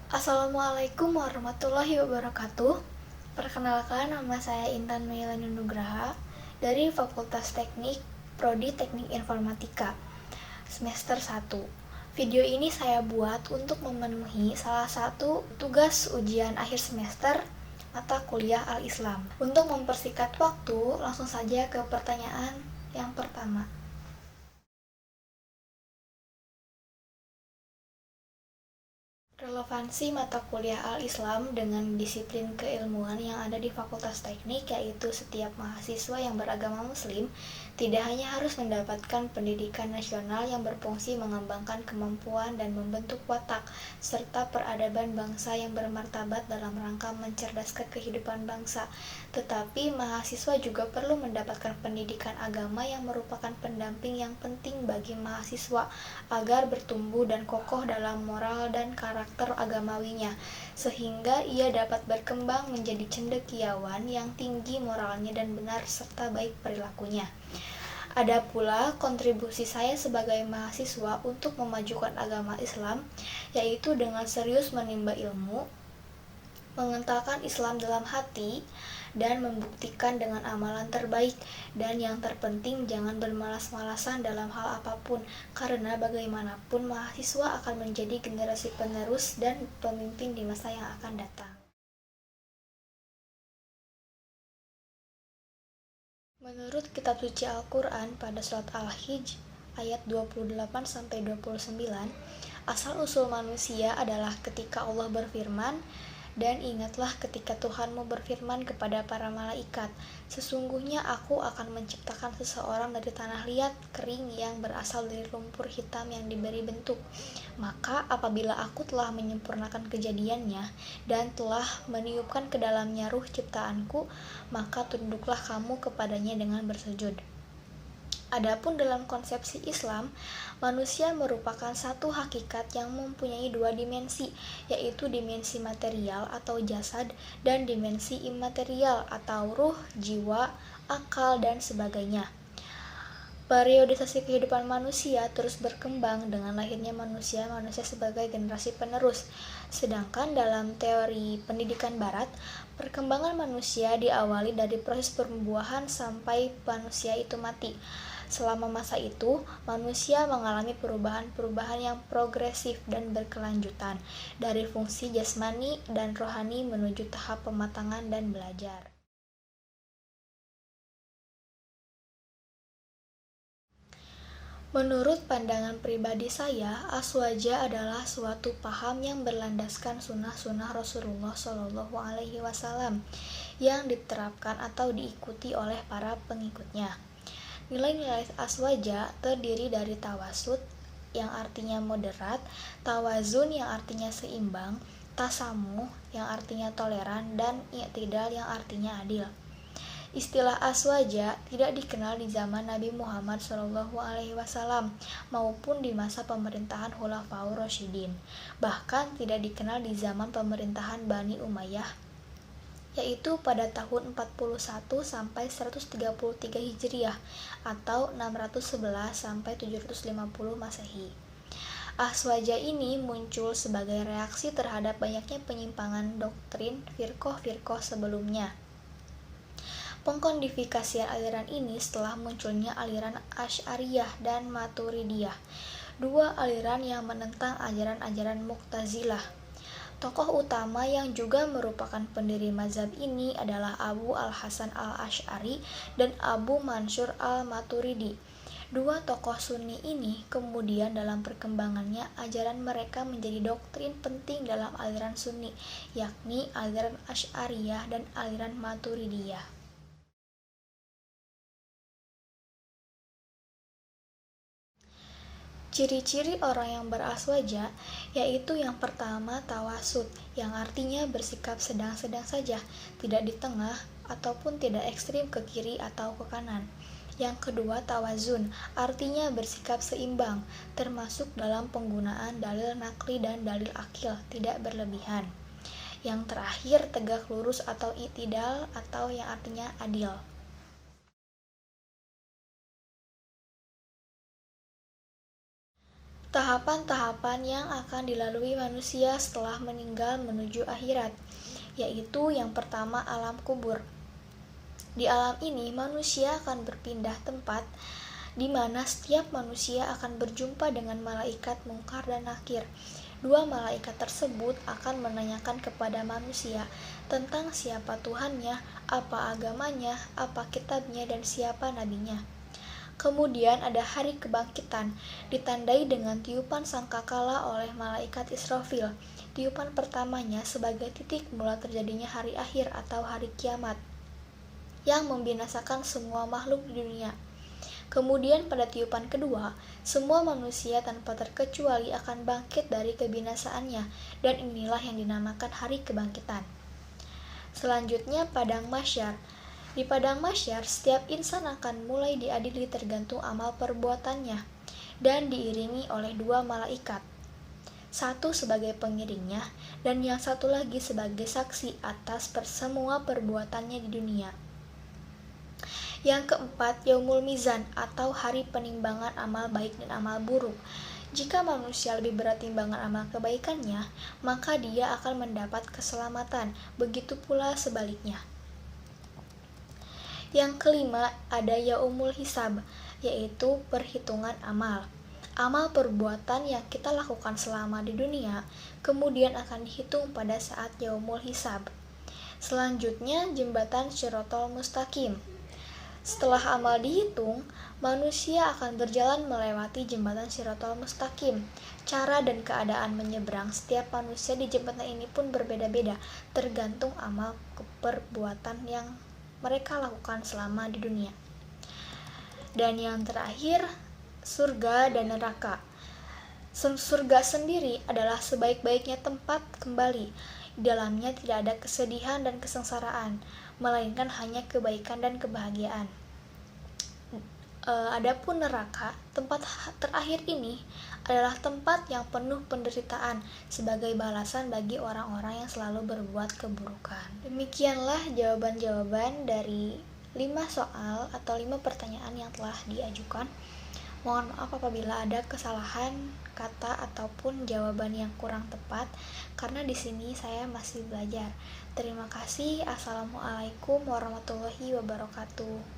Assalamualaikum warahmatullahi wabarakatuh. Perkenalkan, nama saya Intan Meilani Nugraha dari Fakultas Teknik, Prodi Teknik Informatika, semester 1. Video ini saya buat untuk memenuhi salah satu tugas ujian akhir semester mata kuliah Al-Islam. Untuk mempersingkat waktu, langsung saja ke pertanyaan yang pertama. Relevansi mata kuliah Al-Islam dengan disiplin keilmuan yang ada di Fakultas Teknik, yaitu setiap mahasiswa yang beragama Muslim tidak hanya harus mendapatkan pendidikan nasional yang berfungsi mengembangkan kemampuan dan membentuk watak, serta peradaban bangsa yang bermartabat dalam rangka mencerdaskan kehidupan bangsa, tetapi mahasiswa juga perlu mendapatkan pendidikan agama yang merupakan pendamping yang penting bagi mahasiswa agar bertumbuh dan kokoh dalam moral dan karakter agamawinya, sehingga ia dapat berkembang menjadi cendekiawan yang tinggi moralnya dan benar serta baik perilakunya. Ada pula kontribusi saya sebagai mahasiswa untuk memajukan agama Islam, yaitu dengan serius menimba ilmu, mengentalkan Islam dalam hati, dan membuktikan dengan amalan terbaik. Dan yang terpenting, jangan bermalas-malasan dalam hal apapun, karena bagaimanapun mahasiswa akan menjadi generasi penerus dan pemimpin di masa yang akan datang. Menurut kitab suci Al-Quran pada surat Al-Hijj ayat 28-29, asal-usul manusia adalah ketika Allah berfirman, dan ingatlah ketika Tuhanmu berfirman kepada para malaikat, sesungguhnya aku akan menciptakan seseorang dari tanah liat, kering yang berasal dari lumpur hitam yang diberi bentuk. Maka apabila aku telah menyempurnakan kejadiannya dan telah meniupkan ke dalamnya ruh ciptaanku, maka tunduklah kamu kepadanya dengan bersujud. Adapun dalam konsepsi Islam, manusia merupakan satu hakikat yang mempunyai dua dimensi, yaitu dimensi material atau jasad dan dimensi imaterial atau ruh, jiwa, akal, dan sebagainya. Periodisasi kehidupan manusia terus berkembang dengan lahirnya manusia sebagai generasi penerus. Sedangkan dalam teori pendidikan barat, perkembangan manusia diawali dari proses pembuahan sampai manusia itu mati. Selama masa itu, manusia mengalami perubahan-perubahan yang progresif dan berkelanjutan, dari fungsi jasmani dan rohani menuju tahap pematangan dan belajar. Menurut pandangan pribadi saya, aswaja adalah suatu paham yang berlandaskan sunnah-sunnah Rasulullah SAW yang diterapkan atau diikuti oleh para pengikutnya. Nilai-nilai aswaja terdiri dari tawasud yang artinya moderat, tawazun yang artinya seimbang, tasamuh yang artinya toleran, dan i'tidal yang artinya adil. Istilah aswaja tidak dikenal di zaman Nabi Muhammad SAW maupun di masa pemerintahan Khulafaur Rasyidin. Bahkan tidak dikenal di zaman pemerintahan Bani Umayyah, yaitu pada tahun 41 sampai 133 Hijriah atau 611 sampai 750 Masehi. Aswaja ini muncul sebagai reaksi terhadap banyaknya penyimpangan doktrin firqoh-firqoh sebelumnya. Pengkodifikasian aliran ini setelah munculnya aliran Asy'ariyah dan Maturidiyah, dua aliran yang menentang ajaran-ajaran Mu'tazilah. Tokoh utama yang juga merupakan pendiri mazhab ini adalah Abu Al-Hasan Al-Asy'ari dan Abu Mansur Al-Maturidi. Dua tokoh Sunni ini kemudian dalam perkembangannya ajaran mereka menjadi doktrin penting dalam aliran Sunni, yakni aliran Asy'ariyah dan aliran Maturidiyah. Ciri-ciri orang yang beraswaja yaitu yang pertama tawasud, yang artinya bersikap sedang-sedang saja, tidak di tengah ataupun tidak ekstrim ke kiri atau ke kanan. Yang kedua tawazun, artinya bersikap seimbang, termasuk dalam penggunaan dalil nakli dan dalil akil, tidak berlebihan. Yang terakhir tegak lurus atau i'tidal atau yang artinya adil. tahapan-tahapan yang akan dilalui manusia setelah meninggal menuju akhirat, yaitu yang pertama alam kubur. Di alam ini manusia akan berpindah tempat, di mana setiap manusia akan berjumpa dengan malaikat Mungkar dan Nakir. Dua malaikat tersebut akan menanyakan kepada manusia tentang siapa Tuhannya, apa agamanya, apa kitabnya, dan siapa nabinya. Kemudian ada hari kebangkitan, ditandai dengan tiupan sangkakala oleh malaikat Israfil. Tiupan pertamanya sebagai titik mula terjadinya hari akhir atau hari kiamat, yang membinasakan semua makhluk di dunia. Kemudian pada tiupan kedua, semua manusia tanpa terkecuali akan bangkit dari kebinasaannya, dan inilah yang dinamakan hari kebangkitan. Selanjutnya padang mahsyar. Di padang mahsyar, setiap insan akan mulai diadili tergantung amal perbuatannya, dan diiringi oleh dua malaikat. Satu sebagai pengiringnya, dan yang satu lagi sebagai saksi atas semua perbuatannya di dunia. Yang keempat, Yaumul Mizan atau hari penimbangan amal baik dan amal buruk. Jika manusia lebih berat timbangan amal kebaikannya, maka dia akan mendapat keselamatan, begitu pula sebaliknya. Yang kelima, ada Yaumul Hisab, yaitu perhitungan amal. Amal perbuatan yang kita lakukan selama di dunia, kemudian akan dihitung pada saat Yaumul Hisab. Selanjutnya, jembatan Shirathul Mustaqim. Setelah amal dihitung, manusia akan berjalan melewati jembatan Shirathul Mustaqim. Cara dan keadaan menyeberang setiap manusia di jembatan ini pun berbeda-beda, tergantung amal perbuatan yang mereka lakukan selama di dunia. Dan yang terakhir, surga dan neraka. Surga sendiri adalah sebaik-baiknya tempat kembali. Di dalamnya tidak ada kesedihan dan kesengsaraan, melainkan hanya kebaikan dan kebahagiaan. Adapun neraka, tempat terakhir ini adalah tempat yang penuh penderitaan sebagai balasan bagi orang-orang yang selalu berbuat keburukan. Demikianlah jawaban-jawaban dari 5 soal atau 5 pertanyaan yang telah diajukan. Mohon maaf apabila ada kesalahan kata ataupun jawaban yang kurang tepat, karena di sini saya masih belajar. Terima kasih. Assalamualaikum warahmatullahi wabarakatuh.